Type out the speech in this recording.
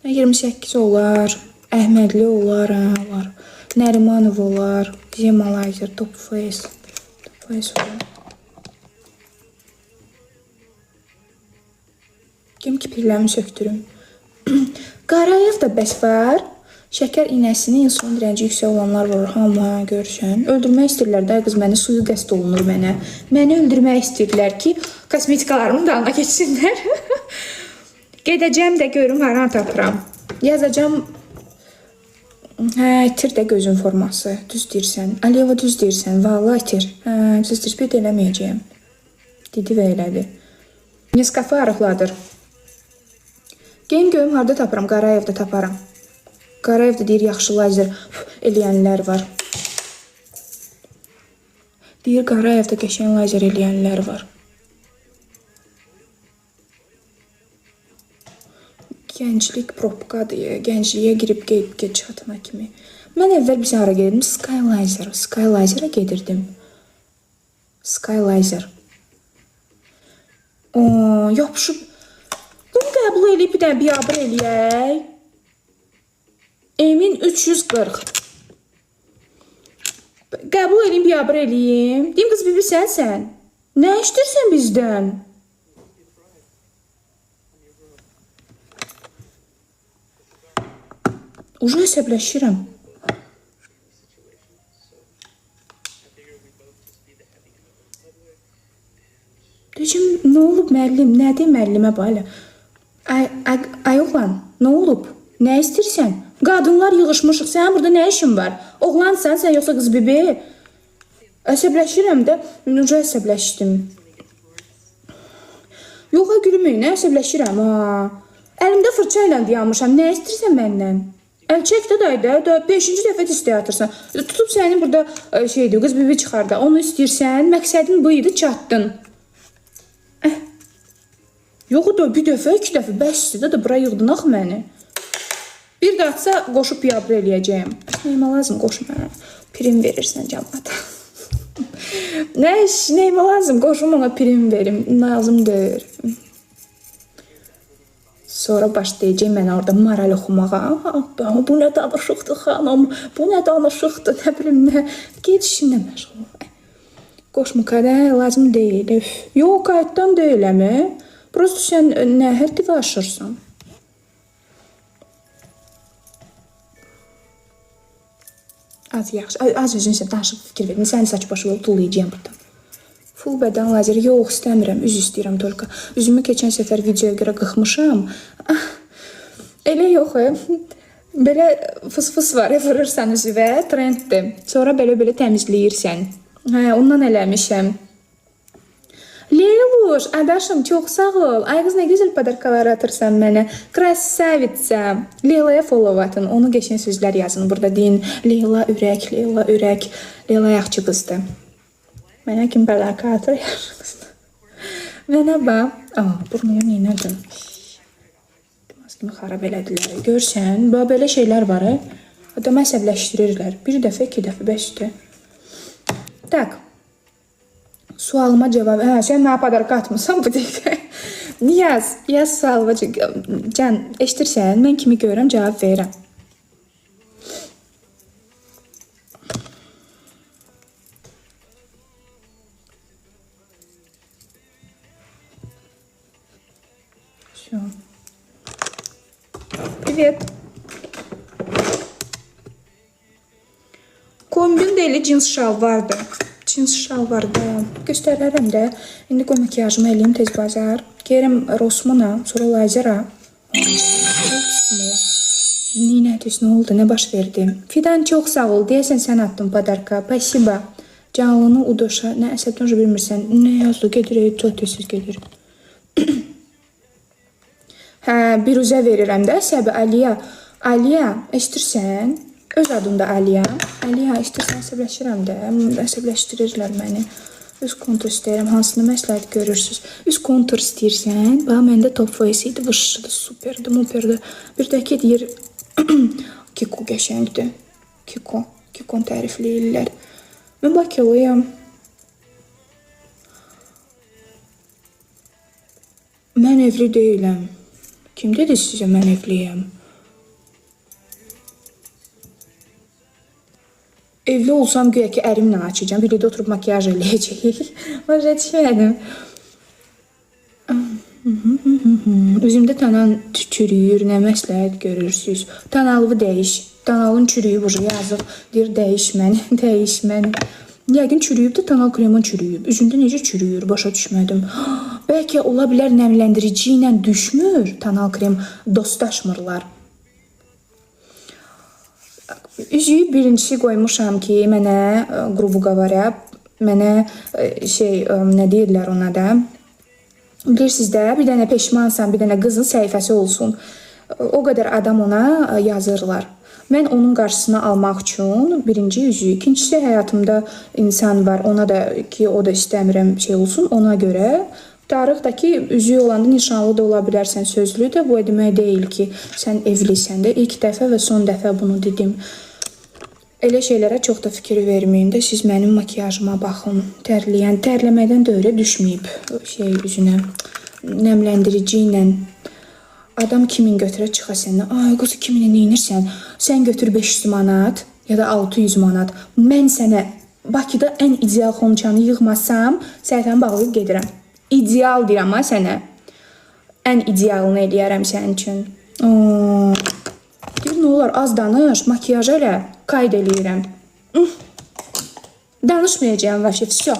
28 olar, Əhmədli olar, olar. Nərimanov olar, Zemalizer, Top Face. Top Face olar. Kim kipirlərimi söktürüm. Qarayev da bəs var. Şəkər iynəsini insulin dirənci yüksək olanlar var. Hamı görürsən. Öldürmək istəyirlər də qız məni, suyu qəsd olunur mənə. Məni öldürmək istəyirlər ki, kosmetikalarımın dalına keçsinlər. Gedəcəm də görüm haran tapıram. Yazacağım. Hə, itir də gözün forması. Düz deyirsən. Aliyeva düz deyirsən. Vallahi itir. Hə, siz tespit eləməyəcəyim. Dedi və elədi. Neskafı arıqladır. Gen görüm harada tapıram. Qarayevdə taparam. Qarayev da deyir, yaxşı lazer eləyənlər var. Deyir, Qarayevdə qəşəng lazer eləyənlər var. Gənclik propkadır. Gəncliyə girib qeyd çatana kimi. Mən əvvəl bir ara gedirdim. Skylazer'a gedirdim. Skylazer. Yapışıb. Bunu qəbul eləyib bir dənə biabır eləyək. Emin 340. Qəbul edeyim, biabır eləyim. Deyim, qız bibi sənsən. Nə işdirsən bizdən? Uca əsəbləşirəm. Deyəcəm, nə olub müəllim? Nədir müəllimə belə? Ay oğlan, nə olub? Nə istirsən? Qadınlar yığışmışıq. Sənin burada nə işin var? Oğlansan sən yoxsa qız bibi? Əsəbləşirəm də. Uca əsəbləşdim. Yox, gülməyin, nə əsəbləşirəm? Əlimdə fırça ilə dayanmışam. Nə istirsən məndən? Əl çək də dayda. 5-ci dəfə istəyə atırsan. Tutub sənin burada qız bibi çıxarda. Onu istəyirsən. Məqsədin bu idi, çatdın. Yox da bir dəfə, 2 dəfə, 5 də bura yığdın axı məni. Bir də atsa qoşub biabır eləyəcəyim. Nəyimə lazım qoşum mənə? Prim verirsən cəmaata. Nəyimə lazım qoşum ona prim verim. Lazımdır. Sonra başlayacaq mən orada moral oxumağa. Bu nə danışıqdır xanım? Bu nə danışıqdır? Nə bilim nə? Ged işinlə məşğul. Qoşmuqada lazım deyil. Yox, qayıtdan deyiləmi? Prosto sən nə həddi aşırsan? Az yaxşı. Az özün sən danışıb fikir verin. Səni saç başı yolu tullayacağım buradan. Full bədən lazeri. Yox, istəmirəm. Üz istəyirəm tolka. Üzümü keçən səfər videoya görə qıxmışam. Elə yox. Belə fıs-fıs var. Vurursan üzüvə. Trenddir. Sonra belə təmizləyirsən. Ondan eləmişəm. Leyluş, adaşım, çox sağ ol. Ay qız, nə gözəl padarkalar atırsan mənə. Krasavitsa. Leylaya follow atın. Onu qəşəng sözlər yazın. Burada deyin, Leyla ürək, Leyla ürək. Leyla yaxşı qızdır. Mənə kim padarka atır, yaxşı qızdır. Mənə bax. Burnuya neynədim? Maskimi xarab elədilər. Görsən, belə şeylər var. Adamı əsəbləşdirirlər. Bir dəfə, 2 dəfə, 5 də. Tak. Sualıma cavab. Sən mənə padarka atmısan bu dəqiqə. Yaz sualıma. Can, eşitirsən? Mən kimi görürəm, cavab verirəm. Привет. Kombin deyili cins şal vardı. Cins şal vardı. Göstərərəm də. İndi qoy makiyajımı eləyim tez bazar. Geyirəm Rosmana, sonra lazera. Neynədir, nə oldu, nə baş verdi? Fidan, çox sağ ol. Deyəsən sən attın padarka. Spasiba. Canlını udoşa. Nə əsəbdən bilmirsən. Nə yazdı? Gedir, çox tezsiz gedir. Bir üzə verirəm də səbi Aliya. Aliya, eşitirsən? Öz adım da Aliya. Aliya, eşitirsən, əsəbləşirəm də. Əsəbləşdirirlər məni. Üz kontur istəyirəm. Hansını məsləhət görürsünüz? Üz kontur istəyirsən. Bax, məndə top face idi. Vışıdı, superdi, muperdi. Bir də ki, deyir, Kiko qəşəngdir. Kikon tərifləyirlər. Mən bakılıyam. Mən evli deyiləm. Kim dedi sizə mən evliyəm? Evli olsam güya ki ərimlə açacağam. Birlikdə oturub makyaj eləyəcəyik. Başa düşmədim. Üzümdə tanan çürüyür, nə məsləhət görürsünüz? Tanalığı dəyiş. Tanalın çürüyüb ucu yazıq. Deyir dəyiş məni, dəyiş məni. Yəqin çürüyüb də tanal kremin çürüyüb. Üzündə necə çürüyür? Başa düşmədim. Bəlkə ola bilər nəmləndirici ilə düşmür. Tanal krem dostlaşmırlar. Üzüyü birincisi qoymuşam ki, mənə qrubu qavarə, mənə nə deyirlər ona da? Bilirsiniz də, bir dənə peşmansan, bir dənə qızın səhifəsi olsun. O qədər adam ona yazırlar. Mən onun qarşısını almaq üçün birinci üzüyü, ikincisi həyatımda insan var, ona da ki, o da istəmirəm olsun, ona görə tarixdəki üzüyü olanda nişanlı da ola bilərsən, sözlü də, bu demək deyil ki, sən evlisən də. İlk dəfə və son dəfə bunu dedim. Elə şeylərə çox da fikir verməyin də, siz mənim makyajıma baxın. Tərləmədən də öyrə düşməyib üzünə. Nəmləndirici ilə. Adam kimin götürə çıxa səndən. Ay, quzu kiminə neynirsən? Sən götür 500 manat ya da 600 manat. Mən sənə Bakıda ən ideal xonçanı yığmasam, səhifəmi bağlayıb gedirəm. İdeal deyirəm ha sənə. Ən idealını eləyərəm sənin üçün. Deyir, nə olar, az danış, makyaj elə, qayd eləyirəm. Danışmayacağım, vəşə, vəsə.